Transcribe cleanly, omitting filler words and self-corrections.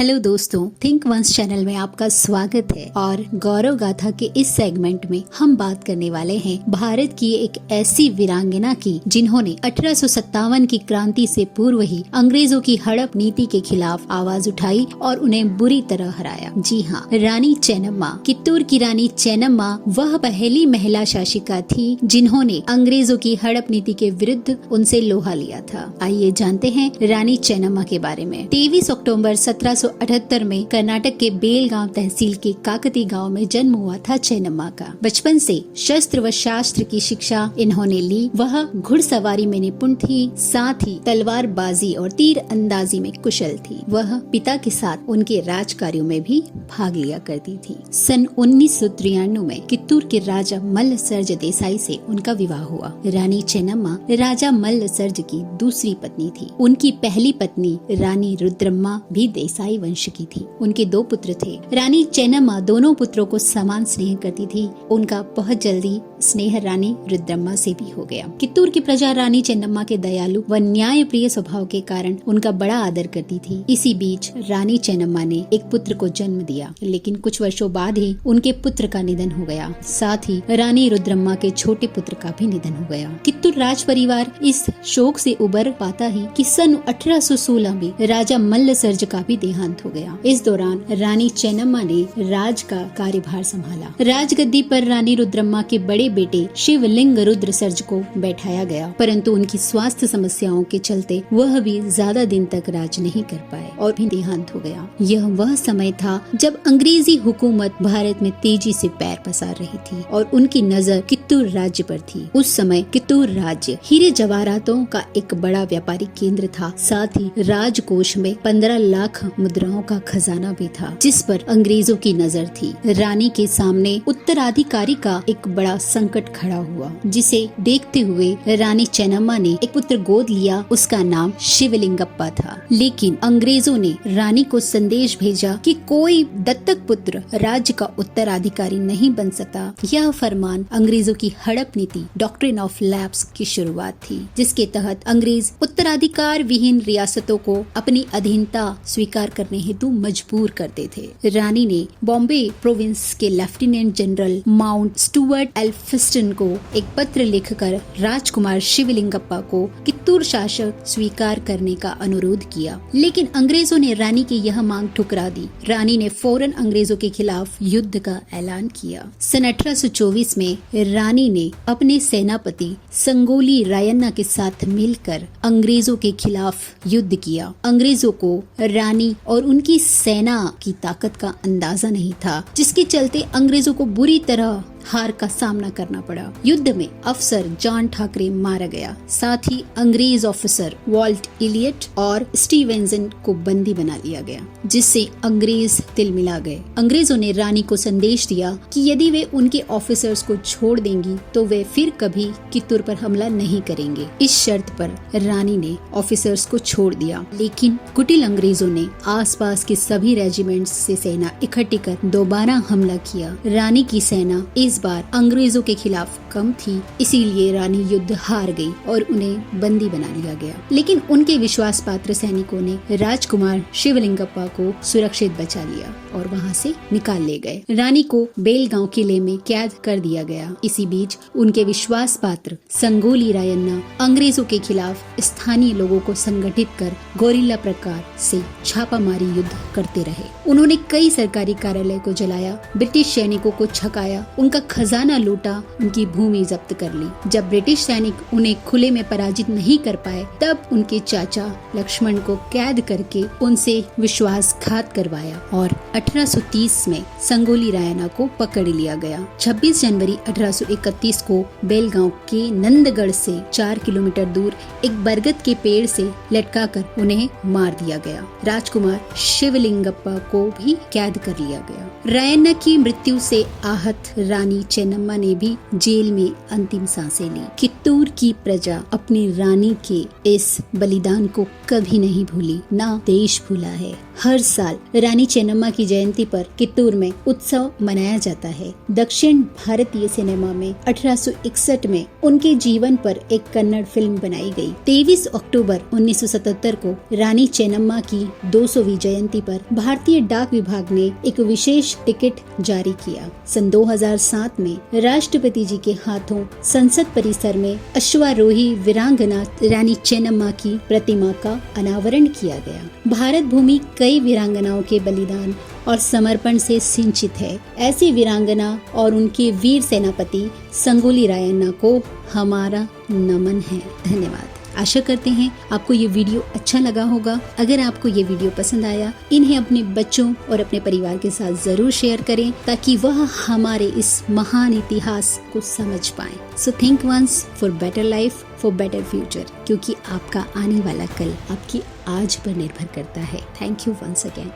Hello दोस्तों, think once channel में आपका स्वागत है। और गौरव गाथा के इस सेगमेंट में हम बात करने वाले हैं भारत की एक ऐसी वीरांगना की जिन्होंने 1857 की क्रांति से पूर्व ही अंग्रेजों की हड़प नीति के खिलाफ आवाज उठाई और उन्हें बुरी तरह हराया। जी हाँ, रानी चेन्नम्मा। कित्तूर की रानी चेन्नम्मा वह पहली महिला शासिका थी जिन्होंने अंग्रेजों की हड़प नीति के विरुद्ध उनसे लोहा लिया था। आइए जानते हैं रानी चेन्नम्मा के बारे में। 23 अक्टूबर 1778 में कर्नाटक के बेलगांव तहसील के काकती गांव में जन्म हुआ था चेन्नम्मा का। बचपन से शस्त्र व शास्त्र की शिक्षा इन्होंने ली। वह घुड़सवारी में निपुण थी, साथ ही तलवारबाजी और तीर अंदाजी में कुशल थी। वह पिता के साथ उनके राज कार्यों में भी भाग लिया करती थी। सन 1993 में कित्तूर के राजा मल्ल सर्ज देसाई से उनका विवाह हुआ। रानी चेन्नम्मा राजा मल्ल सर्ज की दूसरी पत्नी थी। उनकी पहली पत्नी रानी रुद्रम्मा भी देसाई वंश की थी। उनके 2 पुत्र थे। रानी चेन्नम्मा दोनों पुत्रों को समान स्नेह करती थी। उनका बहुत जल्दी स्नेह रानी रुद्रम्मा से भी हो गया। कित्तूर की प्रजा रानी चेन्नम्मा के दयालु व न्याय प्रिय स्वभाव के कारण उनका बड़ा आदर करती थी। इसी बीच रानी चेन्नम्मा ने एक पुत्र को जन्म दिया, लेकिन कुछ वर्षों बाद ही उनके पुत्र का निधन हो गया। साथ ही रानी रुद्रम्मा के छोटे पुत्र का भी निधन हो गया। कित्तूर राज परिवार इस शोक से उबर पाता ही कि सन 1816 में राजा मल्ल सर्ज का भी देहांत हो गया। इस दौरान रानी चेन्नम्मा ने राज का कार्यभार संभाला। राजगद्दी पर रानी रुद्रम्मा के बड़े बेटे शिवलिंग रुद्र सर्ज को बैठाया गया, परंतु उनकी स्वास्थ्य समस्याओं के चलते वह भी ज्यादा दिन तक राज नहीं कर पाए और भी देहांत हो गया। यह वह समय था जब अंग्रेजी हुकूमत भारत में तेजी से पैर पसार रही थी और उनकी नजर कित्तूर राज्य पर थी। उस समय कित्तूर राज्य हीरे जवाहरातों का एक बड़ा व्यापारिक केंद्र था। साथ ही राजकोष में 15 लाख मुद्राओं का खजाना भी था, जिस पर अंग्रेजों की नजर थी। रानी के सामने उत्तराधिकारी का एक बड़ा संकट खड़ा हुआ, जिसे देखते हुए रानी चेन्नम्मा ने एक पुत्र गोद लिया। उसका नाम शिवलिंगप्पा था। लेकिन अंग्रेजों ने रानी को संदेश भेजा कि कोई दत्तक पुत्र राज्य का उत्तराधिकारी नहीं बन सकता। यह फरमान अंग्रेजों की हड़प नीति डॉक्ट्रिन ऑफ लैप्स की शुरुआत थी, जिसके तहत अंग्रेज उत्तराधिकार विहीन रियासतों को अपनी अधीनता स्वीकार करने हेतु मजबूर करते थे। रानी ने बॉम्बे प्रोविंस के lieutenant general mount Stuart Elphinstone को एक पत्र लिखकर राजकुमार शिवलिंगप्पा को कित्तूर शासक स्वीकार करने का अनुरोध किया, लेकिन अंग्रेजों ने रानी की यह मांग ठुकरा दी। रानी ने फौरन अंग्रेजों के खिलाफ युद्ध का ऐलान किया। सन 1824 में रानी ने अपने सेनापति संगोली रायन्ना के साथ मिलकर अंग्रेजों के खिलाफ युद्ध किया। अंग्रेजों को रानी और उनकी सेना की ताकत का अंदाजा नहीं था, जिसके चलते अंग्रेजों को बुरी तरह हार का सामना करना पड़ा। युद्ध में अफसर जॉन ठाकरे मारा गया। साथ ही अंग्रेज ऑफिसर वॉल्ट इलियट और स्टीवेंसन को बंदी बना लिया गया, जिससे अंग्रेज तिलमिला गए। अंग्रेजों ने रानी को संदेश दिया कि यदि वे उनके ऑफिसर्स को छोड़ देंगी तो वे फिर कभी कित्तूर पर हमला नहीं करेंगे। इस शर्त पर रानी ने ऑफिसर्स को छोड़ दिया, लेकिन कुटिल अंग्रेजों ने आसपास के सभी रेजिमेंट्स से सेना इकट्ठी कर दोबारा हमला किया। रानी की सेना इस बार अंग्रेजों के खिलाफ कम थी, इसीलिए रानी युद्ध हार गई और उन्हें बंदी बना लिया गया। लेकिन उनके विश्वास पात्र सैनिकों ने राजकुमार शिवलिंगप्पा को सुरक्षित बचा लिया और वहां से निकाल ले गए। रानी को बेलगांव किले में कैद कर दिया गया। इसी बीच उनके विश्वास पात्र संगोली रायन्ना अंग्रेजों के खिलाफ स्थानीय लोगों को संगठित कर गोरिल्ला प्रकार से छापामारी युद्ध करते रहे। उन्होंने कई सरकारी कार्यालय को जलाया, ब्रिटिश सैनिकों को छकाया, उनका खजाना लूटा, उनकी भूमि जब्त कर ली। जब ब्रिटिश सैनिक उन्हें खुले में पराजित नहीं कर पाए, तब उनके चाचा लक्ष्मण को कैद करके उनसे विश्वासघात करवाया और 1830 में संगोली रायन्ना को पकड़ लिया गया। 26 जनवरी 1831 को बेलगांव के नंदगढ़ से 4 किलोमीटर दूर एक बरगद के पेड़ से लटकाकर उन्हें मार दिया गया। राजकुमार शिवलिंगप्पा को भी कैद कर लिया गया। रयन्ना की मृत्यु से आहत रानी चेन्नम्मा ने भी जेल में अंतिम सांसें ली। कित्तूर की प्रजा अपनी रानी के इस बलिदान को कभी नहीं भूली, ना देश भूला है। हर साल रानी चेन्नम्मा की जयंती पर कित्तूर में उत्सव मनाया जाता है। दक्षिण भारतीय सिनेमा में 1861 में उनके जीवन पर एक कन्नड़ फिल्म बनाई गई। 23 अक्टूबर 1977 को रानी चेन्नम्मा की 200वीं जयंती पर भारतीय डाक विभाग ने एक विशेष टिकट जारी किया। सन 2007 में राष्ट्रपति जी के हाथों संसद परिसर में अश्वारोही वीरांगना रानी चेन्नम्मा की प्रतिमा का अनावरण किया गया। भारत भूमि कई वीरांगनाओं के बलिदान और समर्पण से सिंचित है। ऐसी वीरांगना और उनके वीर सेनापति संगोली रायन्ना को हमारा नमन है। धन्यवाद। आशा करते हैं आपको ये वीडियो अच्छा लगा होगा। अगर आपको ये वीडियो पसंद आया, इन्हें अपने बच्चों और अपने परिवार के साथ जरूर शेयर करें ताकि वह हमारे इस महान इतिहास को समझ पाएं। So think once for better life, for better future, क्योंकि आपका आने वाला कल आपकी आज पर निर्भर करता है। Thank you once again.